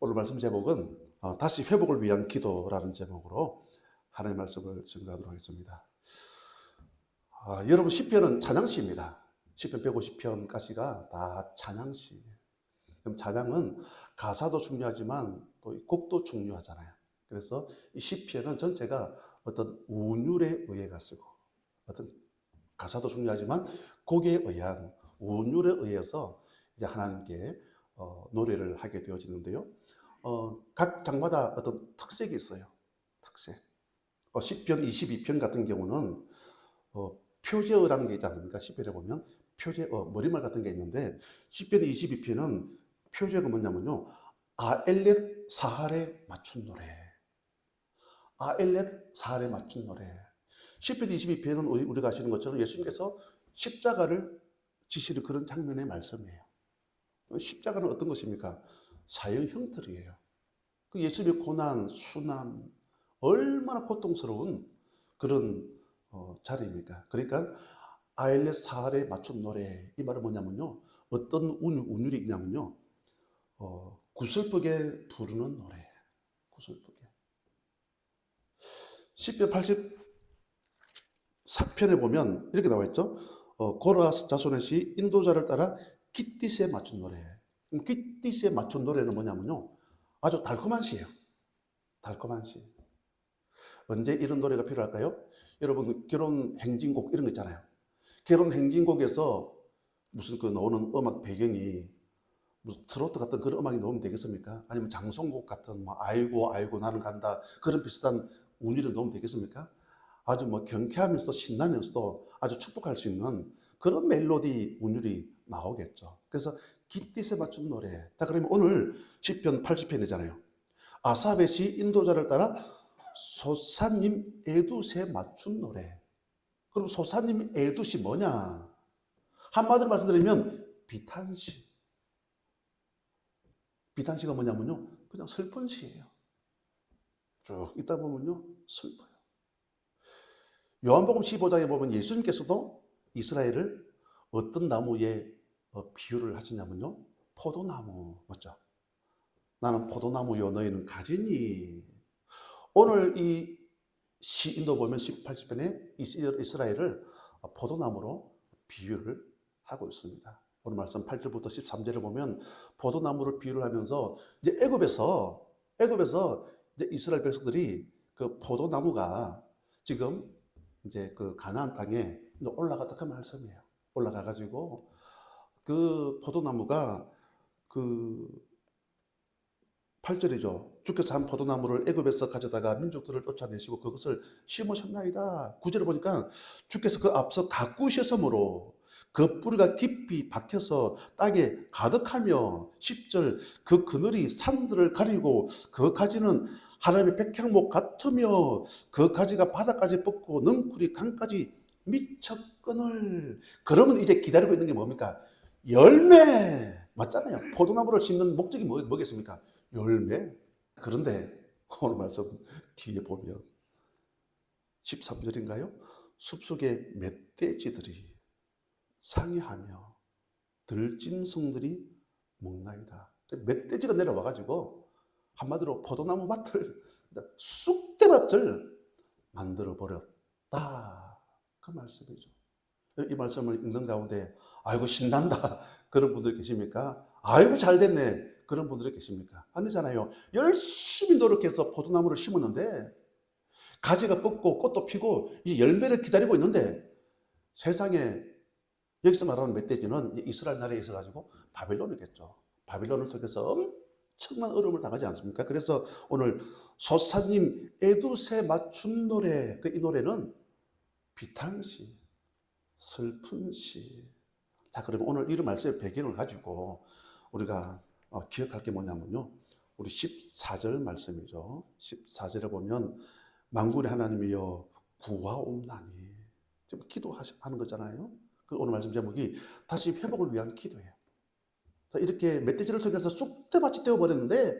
오늘 말씀 제목은 다시 회복을 위한 기도라는 제목으로 하나님의 말씀을 증거하도록 하겠습니다. 여러분, 시편은 찬양시입니다. 시편 150편까지가 다 찬양시. 그럼 찬양은 가사도 중요하지만 또 곡도 중요하잖아요. 그래서 이 시편은 전체가 어떤 운율에 의해가 쓰고, 어떤 가사도 중요하지만 곡에 의한 운율에 의해서 이제 하나님께 노래를 하게 되어지는데요. 각 장마다 어떤 특색이 있어요. 특색. 시편 22편 같은 경우는 표제어라는 게 있지 않습니까? 시편에 보면 표제어, 머리말 같은 게 있는데, 시편 22편은 표제어가 뭐냐면요, 아엘렛 사할에 맞춘 노래. 아엘렛 사할에 맞춘 노래. 시편 22편은 우리가 아시는 것처럼 예수님께서 십자가를 지시는 그런 장면의 말씀이에요. 십자가는 어떤 것입니까? 사형 형틀이에요. 그 예수님의 고난, 순환, 얼마나 고통스러운 그런 자리입니까? 그러니까 아일렛 사할에 맞춘 노래, 이 말은 뭐냐면요, 어떤 운율이 있냐면요, 구슬프게 부르는 노래. 구슬프게. 시편 84편에 보면 이렇게 나와 있죠. 고라 자손의 시 인도자를 따라 깃딧에 맞춘 노래. 깃딧에 맞춘 노래는 뭐냐면요, 아주 달콤한 시예요. 달콤한 시. 언제 이런 노래가 필요할까요? 여러분, 결혼 행진곡 이런 거 있잖아요. 결혼 행진곡에서 무슨 그 나오는 음악 배경이 무슨 트로트 같은 그런 음악이 나오면 되겠습니까? 아니면 장송곡 같은 뭐 아이고 아이고 나는 간다 그런 비슷한 운율이 나오면 되겠습니까? 아주 뭐 경쾌하면서도 신나면서도 아주 축복할 수 있는 그런 멜로디 운율이 나오겠죠. 그래서 깃딧에 맞춘 노래. 자, 그러면 오늘 시편 80편이잖아요. 아삽의 시 인도자를 따라 소사님 에두스에 맞춘 노래. 그럼 소사님 에두시 뭐냐? 한마디로 말씀드리면 비탄시. 비탄시가 뭐냐면요, 그냥 슬픈 시예요. 쭉 있다 보면요, 슬퍼요. 요한복음 15장에 보면 예수님께서도 이스라엘을 어떤 나무에 비유를 하시냐면요, 포도나무. 맞죠? 나는 포도나무요, 너희는 가지니. 오늘 이 시인도 보면 18편에 이스라엘을 포도나무로 비유를 하고 있습니다. 오늘 말씀 8절부터 13절을 보면 포도나무를 비유를 하면서 이제 애굽에서 이제 이스라엘 백성들이 그 포도나무가 지금 이제 그 가나안 땅에 올라갔다 그 말씀이에요. 올라가 가지고 그 포도나무가 그 8절이죠. 주께서 한 포도나무를 애굽에서 가져다가 민족들을 쫓아내시고 그것을 심으셨나이다. 9절을 보니까 주께서 그 앞서 가꾸셨으므로 그 뿌리가 깊이 박혀서 땅에 가득하며 10절 그 그늘이 산들을 가리고 그 가지는 하나님의 백향목 같으며 그 가지가 바닥까지 뻗고 능풀이 강까지 미쳐 끈을. 그러면 이제 기다리고 있는 게 뭡니까? 열매. 맞잖아요. 포도나무를 심는 목적이 뭐겠습니까? 열매. 그런데 오늘 말씀 뒤에 보면 13절인가요? 숲속에 멧돼지들이 상해하며 들짐승들이 먹나이다. 멧돼지가 내려와가지고 한마디로 포도나무 밭을, 쑥대밭을 만들어 버렸다. 그 말씀이죠. 이 말씀을 읽는 가운데 아이고 신난다 그런 분들 계십니까? 아이고 잘 됐네 그런 분들이 계십니까? 아니잖아요. 열심히 노력해서 포도나무를 심었는데 가지가 뻗고 꽃도 피고 이 열매를 기다리고 있는데 세상에, 여기서 말하는 멧돼지는 이스라엘 나라에 있어가지고 바빌론이겠죠. 바빌론을 통해서 엄청난 어려움을 당하지 않습니까? 그래서 오늘 소사님 에두스에 맞춘 노래, 이 노래는 비탄시, 슬픈 시. 자, 그러면 오늘 이런 말씀의 배경을 가지고 우리가 기억할 게 뭐냐면요, 우리 14절 말씀이죠. 14절에 보면 만군의 하나님이여 구하옵나니, 지금 기도하는 거잖아요. 그 오늘 말씀 제목이 다시 회복을 위한 기도예요. 이렇게 멧돼지를 통해서 쑥대밭이 되어버렸는데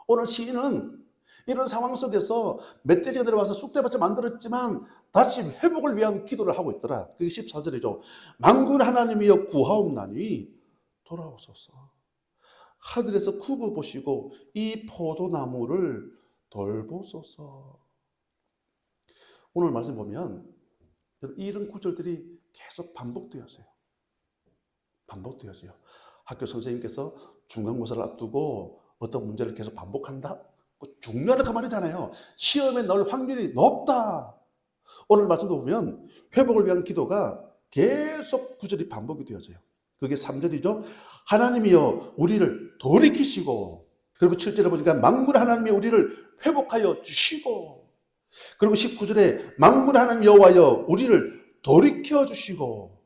오늘 시인은 이런 상황 속에서 멧돼지가 내려와서 쑥대밭을 만들었지만 다시 회복을 위한 기도를 하고 있더라. 그게 14절이죠. 만군 하나님이여 구하옵나니 돌아오소서. 하늘에서 굽어 보시고 이 포도나무를 돌보소서. 오늘 말씀 보면 이런 구절들이 계속 반복되었어요. 반복되었어요. 학교 선생님께서 중간고사를 앞두고 어떤 문제를 계속 반복한다? 중요하다 그 말이잖아요. 시험에 나올 확률이 높다. 오늘 말씀도 보면 회복을 위한 기도가 계속 구절이 반복이 되어져요. 그게 3절이죠. 하나님이여 우리를 돌이키시고, 그리고 7절에 보니까 만군의 하나님이 우리를 회복하여 주시고, 그리고 19절에 만군의 하나님 여호와여 우리를 돌이켜 주시고.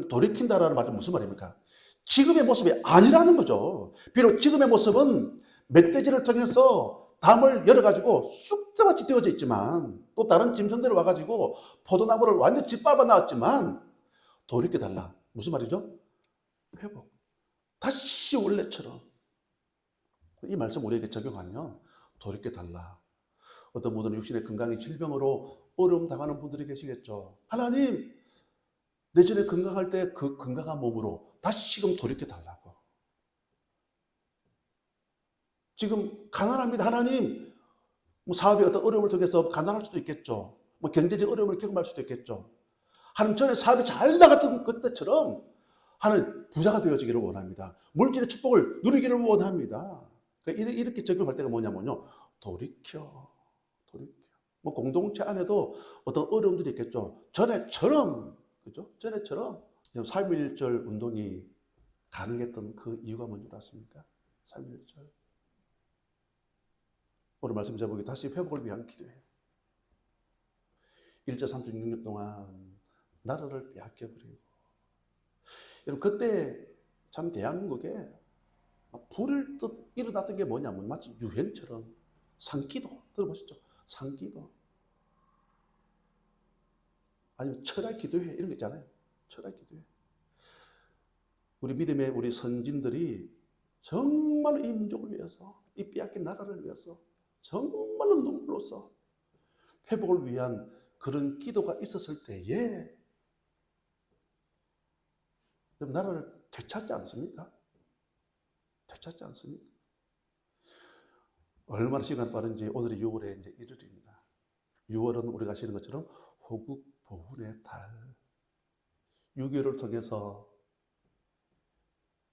돌이킨다라는 말은 무슨 말입니까? 지금의 모습이 아니라는 거죠. 비록 지금의 모습은 멧돼지를 통해서 담을 열어가지고 쑥대밭이 되어져 있지만, 또 다른 짐승들이 와가지고 포도나무를 완전 짓밟아 나왔지만 돌이켜달라. 무슨 말이죠? 회복. 다시 원래처럼. 이 말씀 우리에게 적용하면 돌이켜달라. 어떤 분들은 육신의 건강의 질병으로 어려움 당하는 분들이 계시겠죠. 하나님, 내전에 건강할 때 그 건강한 몸으로 다시금 돌이켜달라고. 지금 가난합니다. 하나님, 사업의 어떤 어려움을 통해서 가난할 수도 있겠죠. 경제적 어려움을 경험할 수도 있겠죠. 하나님, 전에 사업이 잘 나갔던 그때처럼 하나님 부자가 되어지기를 원합니다. 물질의 축복을 누리기를 원합니다. 그러니까 이렇게 적용할 때가 뭐냐면요. 돌이켜. 공동체 안에도 어떤 어려움들이 있겠죠. 전에처럼, 그죠? 전에처럼 3.1절 운동이 가능했던 그 이유가 뭔지 아십니까? 3.1절. 오늘 말씀 제목이 다시 회복을 위한 기도예요. 1절 36년 동안 나라를 빼앗겨버리고. 여러분, 그때 참 대한민국에 불을 일어났던 게 뭐냐면 마치 유행처럼 상기도. 들어보셨죠? 상기도. 아니면 철학 기도회 이런 거 있잖아요. 철학 기도회. 우리 믿음의 우리 선진들이 정말 이 민족을 위해서, 이 빼앗긴 나라를 위해서 정말로 눈물로써 회복을 위한 그런 기도가 있었을 때에 나라를 되찾지 않습니까? 되찾지 않습니까? 얼마나 시간 빠른지 오늘이 6월의 이제 1일입니다. 6월은 우리가 아시는 것처럼 호국 보훈의 달. 6.25를 통해서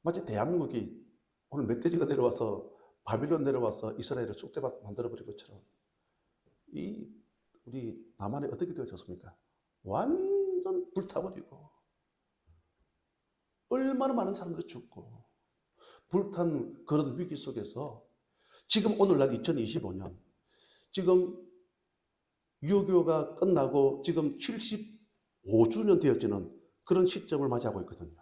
마치 대한민국이 오늘 멧돼지가 내려와서 바빌론 내려와서 이스라엘을 쑥대밭 만들어버린 것처럼 우리 남한에 어떻게 되어졌습니까? 완전 불타버리고 얼마나 많은 사람들이 죽고 불탄 그런 위기 속에서 지금 오늘날 2025년 지금 유교가 끝나고 지금 75주년 되어지는 그런 시점을 맞이하고 있거든요.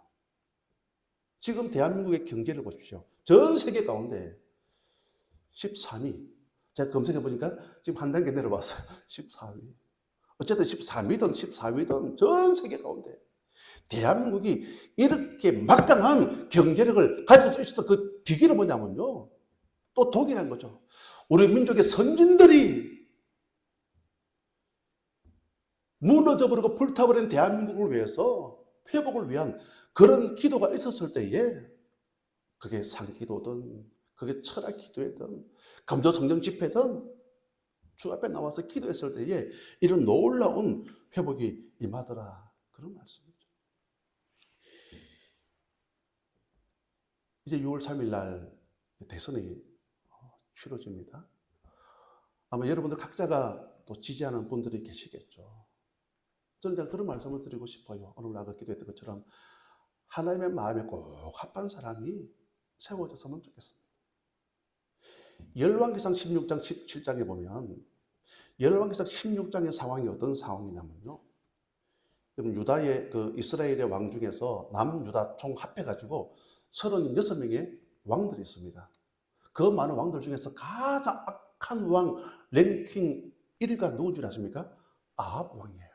지금 대한민국의 경제를 보십시오. 전 세계 가운데 13위. 제가 검색해 보니까 지금 한 단계 내려왔어요. 14위. 어쨌든 13위든 14위든 전 세계 가운데 대한민국이 이렇게 막강한 경제력을 가질 수 있었던 그 비결은 뭐냐면요. 또 독이라는 거죠. 우리 민족의 선진들이 무너져버리고 불타버린 대한민국을 위해서 회복을 위한 그런 기도가 있었을 때에 그게 상기도든 그게 철학 기도회든 감도 성령 집회든 주 앞에 나와서 기도했을 때에 이런 놀라운 회복이 임하더라. 그런 말씀이죠. 이제 6월 3일 날 대선이 치러집니다. 아마 여러분들 각자가 또 지지하는 분들이 계시겠죠. 저는 그런 말씀을 드리고 싶어요. 오늘 아까 기도했던 것처럼 하나님의 마음에 꼭 합한 사람이 세워졌으면 좋겠습니다. 열왕기상 16장 17장에 보면 열왕기상 16장의 상황이 어떤 상황이냐면요. 유다의 이스라엘의 왕 중에서 남유다 총 합해가지고 36명의 왕들이 있습니다. 그 많은 왕들 중에서 가장 악한 왕 랭킹 1위가 누군 줄 아십니까? 아합 왕이에요.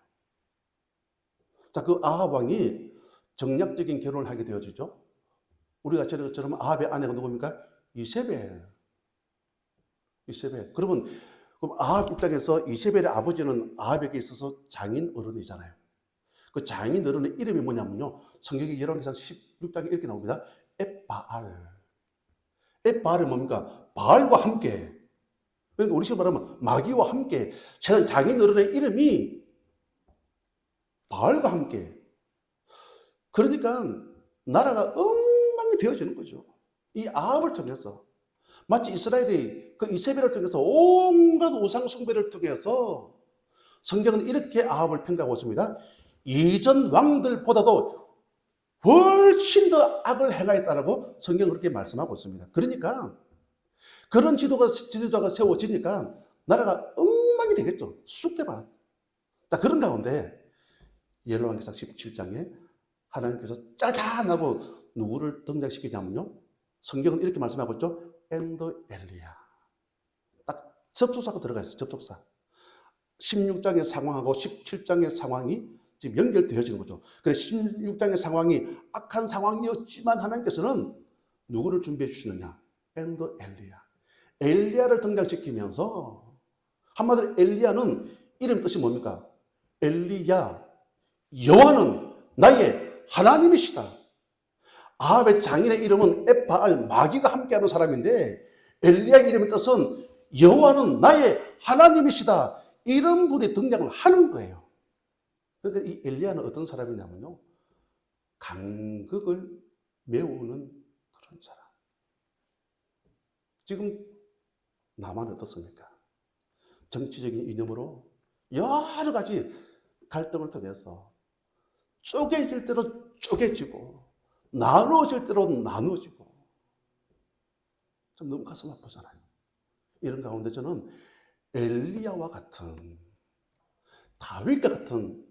자, 그 아합 왕이 정략적인 결혼을 하게 되어지죠. 우리가 아시는 것처럼 아합의 아내가 누굽니까? 이세벨. 그럼 아합 입장에서 이세벨의 아버지는 아합에게 있어서 장인 어른이잖아요. 그 장인 어른의 이름이 뭐냐면요. 성경의 열왕기상 16장에 이렇게 나옵니다. 엣바알. 엣바알이 뭡니까? 바알과 함께. 그러니까 우리 식으로 말하면 마귀와 함께. 세상 장인어른의 이름이 바알과 함께. 그러니까 나라가 엉망이 되어지는 거죠. 이 아합을 통해서. 마치 이스라엘이 그 이세벨을 통해서 온갖 우상 숭배를 통해서 성경은 이렇게 아합을 평가하고 있습니다. 이전 왕들보다도 훨씬 더 악을 행하였다라고 성경은 그렇게 말씀하고 있습니다. 그러니까 그런 지도자가 세워지니까 나라가 엉망이 되겠죠. 쑥대밭. 그런 가운데 열왕기상 17장에 하나님께서 짜잔 하고 누구를 등장시키냐면요. 성경은 이렇게 말씀하고 있죠. 엔더 엘리야. 딱 접속사가 들어가 있어요. 접속사. 16장의 상황하고 17장의 상황이 지금 연결되어지는 거죠. 그래서 16장의 상황이 악한 상황이었지만 하나님께서는 누구를 준비해 주시느냐? 엔더 엘리야. 엘리야를 등장시키면서 한마디로 엘리야는 이름 뜻이 뭡니까? 엘리야. 여호와는 나의 하나님이시다. 아합의 장인의 이름은 엣바알, 마귀가 함께하는 사람인데 엘리야의 이름의 뜻은 여호와는 나의 하나님이시다. 이런 분이 등장을 하는 거예요. 그러니까 이 엘리야는 어떤 사람이냐면요. 간극을 메우는 그런 사람. 지금 남한은 어떻습니까? 정치적인 이념으로 여러 가지 갈등을 통해서 쪼개질 대로 쪼개지고 나누어질 대로 나누어지고 좀 너무 가슴 아프잖아요. 이런 가운데 저는 엘리야와 같은 다윗과 같은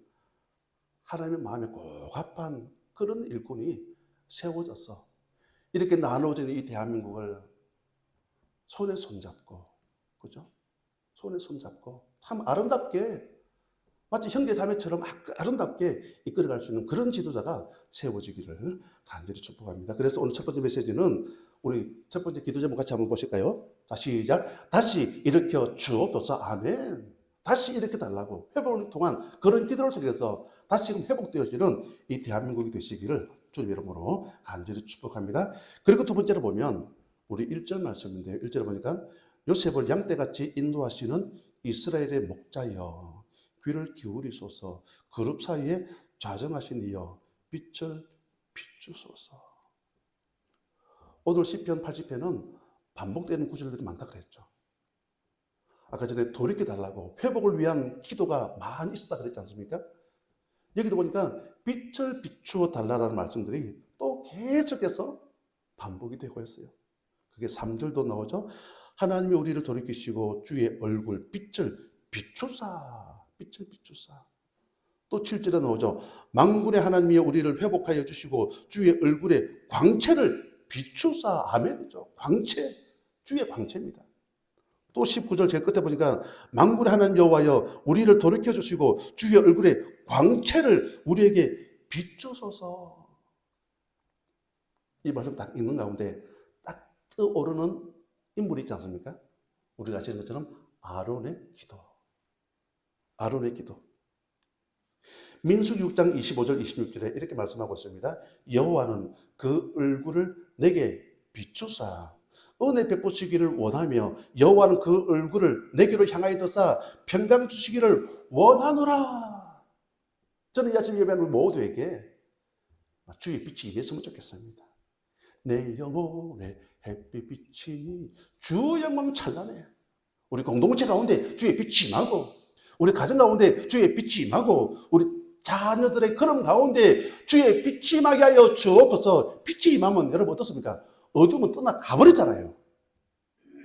하나님의 마음에 고갑한 그런 일꾼이 세워져서 이렇게 나누어진 이 대한민국을 손에 손잡고, 그죠? 손에 손잡고 참 아름답게 마치 형제자매처럼 아름답게 이끌어갈 수 있는 그런 지도자가 세워지기를 간절히 축복합니다. 그래서 오늘 첫 번째 메시지는 우리 첫 번째 기도 제목 같이 한번 보실까요? 다시 시작. 다시 일으켜 주옵소서. 아멘. 다시 일으켜 달라고 회복을 통한 그런 기도를 통해서 다시금 회복되어지는 이 대한민국이 되시기를 주님 이름으로 간절히 축복합니다. 그리고 두 번째로 보면 우리 1절 말씀인데요. 1절에 보니까 요셉을 양떼같이 인도하시는 이스라엘의 목자여 귀를 기울이소서. 그룹 사이에 좌정하신 이여 빛을 비추소서. 오늘 시편 80편은 반복되는 구절들이 많다 그랬죠. 아까 전에 돌이켜달라고 회복을 위한 기도가 많이 있었다 그랬지 않습니까? 여기도 보니까 빛을 비추어 달라는 말씀들이 또 계속해서 반복이 되고 있어요. 그게 3절도 나오죠. 하나님이 우리를 돌이키시고 주의 얼굴 빛을 비추사. 빛을 비추사. 또 7절에 나오죠. 만군의 하나님이 우리를 회복하여 주시고 주의 얼굴에 광채를 비추사. 아멘이죠. 광채. 주의 광채입니다. 또 19절 제일 끝에 보니까 만군의 하나님 여호와여 우리를 돌이켜 주시고 주의 얼굴에 광채를 우리에게 비추소서. 이 말씀 딱 읽는 가운데 딱 떠오르는 인물이 있지 않습니까? 우리가 아시는 것처럼 아론의 기도. 아론의 기도. 민수기 6장 25절 26절에 이렇게 말씀하고 있습니다. 여호와는 그 얼굴을 내게 비추사 은혜 베푸시기를 원하며 여호와는 그 얼굴을 내게로 향하여 드사 평강 주시기를 원하노라. 저는 이 아침 예배하는 우리 모두에게 주의 빛이 임했으면 좋겠습니다. 내 영혼에 햇빛 비치니 주 영광 찬란해. 우리 공동체 가운데 주의 빛이 임하고 우리 가정 가운데 주의 빛이 임하고 우리 자녀들의 그런 가운데 주의 빛이 임하게 하여 주옵소서. 빛이 임하면 여러분 어떻습니까? 어둠은 떠나가버리잖아요.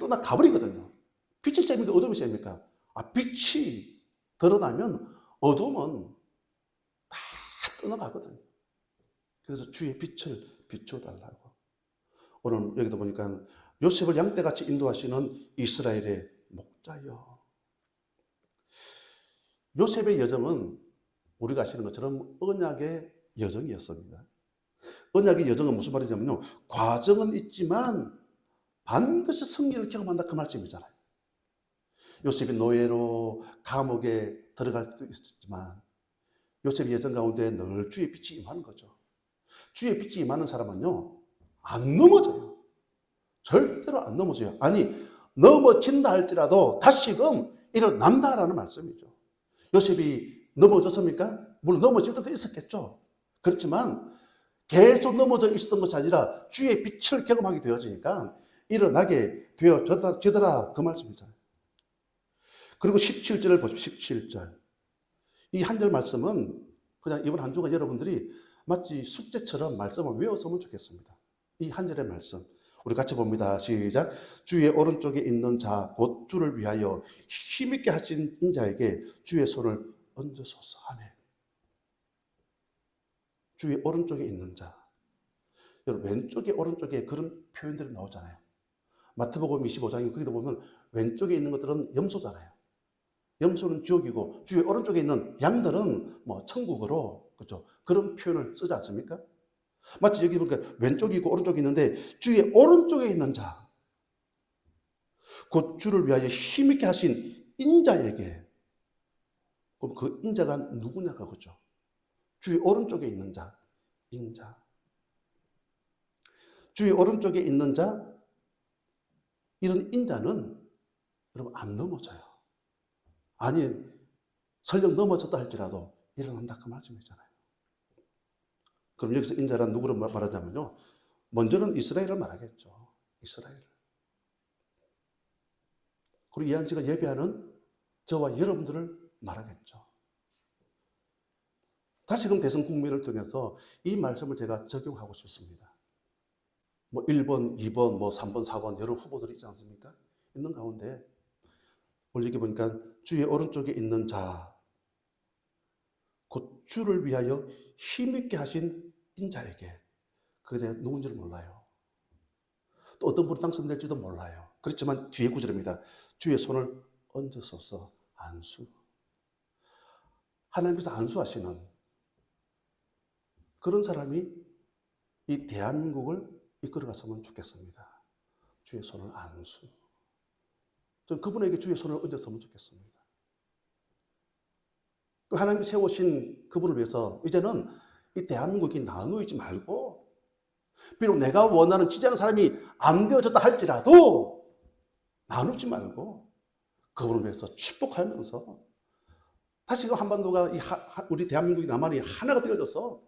떠나가버리거든요. 빛이 셉니까? 어둠이 셉니까? 빛이 드러나면 어둠은 다 떠나가거든요. 그래서 주의 빛을 비춰달라고. 오늘 여기도 보니까 요셉을 양떼같이 인도하시는 이스라엘의 목자여. 요셉의 여정은 우리가 아시는 것처럼 언약의 여정이었습니다. 언약의 여정은 무슨 말이냐면요. 과정은 있지만 반드시 승리를 경험한다 그 말씀이잖아요. 요셉이 노예로 감옥에 들어갈 수도 있었지만 요셉의 여정 가운데 늘 주의 빛이 임하는 거죠. 주의 빛이 임하는 사람은요. 안 넘어져요. 절대로 안 넘어져요. 아니, 넘어진다 할지라도 다시금 일어난다라는 말씀이죠. 요셉이 넘어졌습니까? 물론 넘어질 때도 있었겠죠. 그렇지만 계속 넘어져 있었던 것이 아니라 주의 빛을 경험하게 되어지니까 일어나게 되어지더라, 그 말씀이잖아요. 그리고 17절을 보십시오. 17절. 이 한 절 말씀은 그냥 이번 한 주간 여러분들이 마치 숙제처럼 말씀을 외웠으면 좋겠습니다. 이 한 절의 말씀 우리 같이 봅니다. 시작. 주의 오른쪽에 있는 자 곧 주를 위하여 힘있게 하신 자에게 주의 손을 얹으소서. 아멘. 주의 오른쪽에 있는 자. 여러분, 왼쪽에 오른쪽에 그런 표현들이 나오잖아요. 마태복음 25장에 거기도 보면 왼쪽에 있는 것들은 염소잖아요. 염소는 지옥이고 주의 오른쪽에 있는 양들은 뭐 천국으로, 그렇죠? 그런 표현을 쓰지 않습니까? 마치 여기 보니까 왼쪽이 있고 오른쪽이 있는데 주의 오른쪽에 있는 자, 곧 주를 위하여 힘있게 하신 인자에게. 그럼 그 인자가 누구냐가 그죠? 주의 오른쪽에 있는 자, 인자. 주의 오른쪽에 있는 자, 이런 인자는 여러분 안 넘어져요. 아니, 설령 넘어졌다 할지라도 일어난다, 그 말씀이잖아요. 그럼 여기서 인자란 누구를 말하냐면요, 먼저는 이스라엘을 말하겠죠. 이스라엘. 그리고 이한씨가 예배하는 저와 여러분들을 말하겠죠. 다시금 대선 국민을 통해서 이 말씀을 제가 적용하고 싶습니다. 뭐 1번, 2번, 뭐 3번, 4번 여러 후보들이 있지 않습니까? 있는 가운데 오늘 여기 보니까 주의 오른쪽에 있는 자, 곧 주를 위하여 힘있게 하신 인자에게. 그게 누군지를 몰라요. 또 어떤 분이 당선될지도 몰라요. 그렇지만 뒤에 구절입니다. 주의 손을 얹으소서. 안수. 하나님께서 안수하시는 그런 사람이 이 대한민국을 이끌어갔으면 좋겠습니다. 주의 손을 안수. 저는 그분에게 주의 손을 얹었으면 좋겠습니다. 또 하나님이 세우신 그분을 위해서 이제는 이 대한민국이 나누지 말고, 비록 내가 원하는 지지하는 사람이 안 되어졌다 할지라도 나누지 말고 그분을 위해서 축복하면서 다시금 한반도가 우리 대한민국이 남한이 하나가 되어져서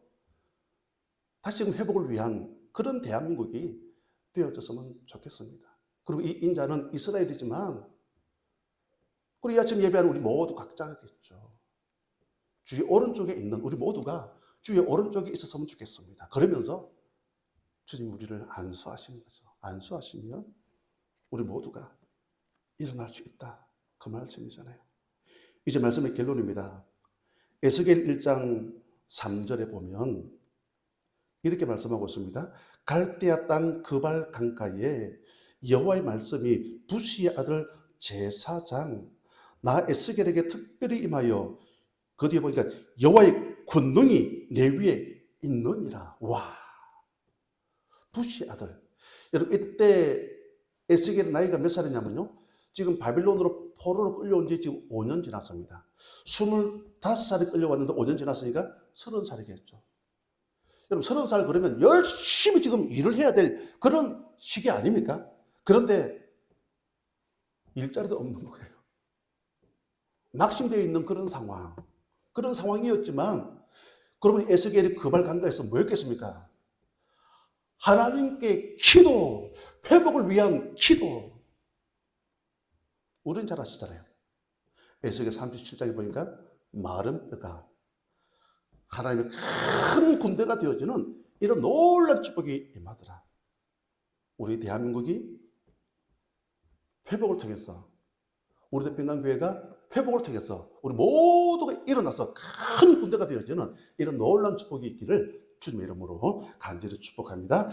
다시금 회복을 위한 그런 대한민국이 되어졌으면 좋겠습니다. 그리고 이 인자는 이스라엘이지만 그리고 이 아침 예배하는 우리 모두 각자겠죠. 주의 오른쪽에 있는 우리 모두가 주의 오른쪽에 있었으면 좋겠습니다. 그러면서 주님 우리를 안수하시는 거죠. 안수하시면 우리 모두가 일어날 수 있다, 그 말씀이잖아요. 이제 말씀의 결론입니다. 에스겔 1장 3절에 보면 이렇게 말씀하고 있습니다. 갈대아 땅 그발 강가에 여호와의 말씀이 부시의 아들 제사장 나 에스겔에게 특별히 임하여, 그 뒤에 보니까 여호와의 권능이 내 위에 있느니라. 와, 부시의 아들. 여러분, 이때 에스겔의 나이가 몇 살이냐면요, 지금 바빌론으로 포로로 끌려온 지 지금 5년 지났습니다. 25살이 끌려왔는데 5년 지났으니까 30살이겠죠. 여러분, 30살 그러면 열심히 지금 일을 해야 될 그런 시기 아닙니까? 그런데 일자리도 없는 거예요. 낙심되어 있는 그런 상황이었지만, 그러면 에스겔이 그발 강가에서 뭐였겠습니까? 하나님께 기도, 회복을 위한 기도. 우리는 잘 아시잖아요. 에스겔 37장에 보니까 마른 뼈가 하나님의 큰 군대가 되어지는 이런 놀라운 축복이 임하더라. 우리 대한민국이 회복을 통해서, 우리 대평강교회가 회복을 통해서 우리 모두가 일어나서 큰 군대가 되어지는 이런 놀라운 축복이 있기를 주님의 이름으로 간절히 축복합니다.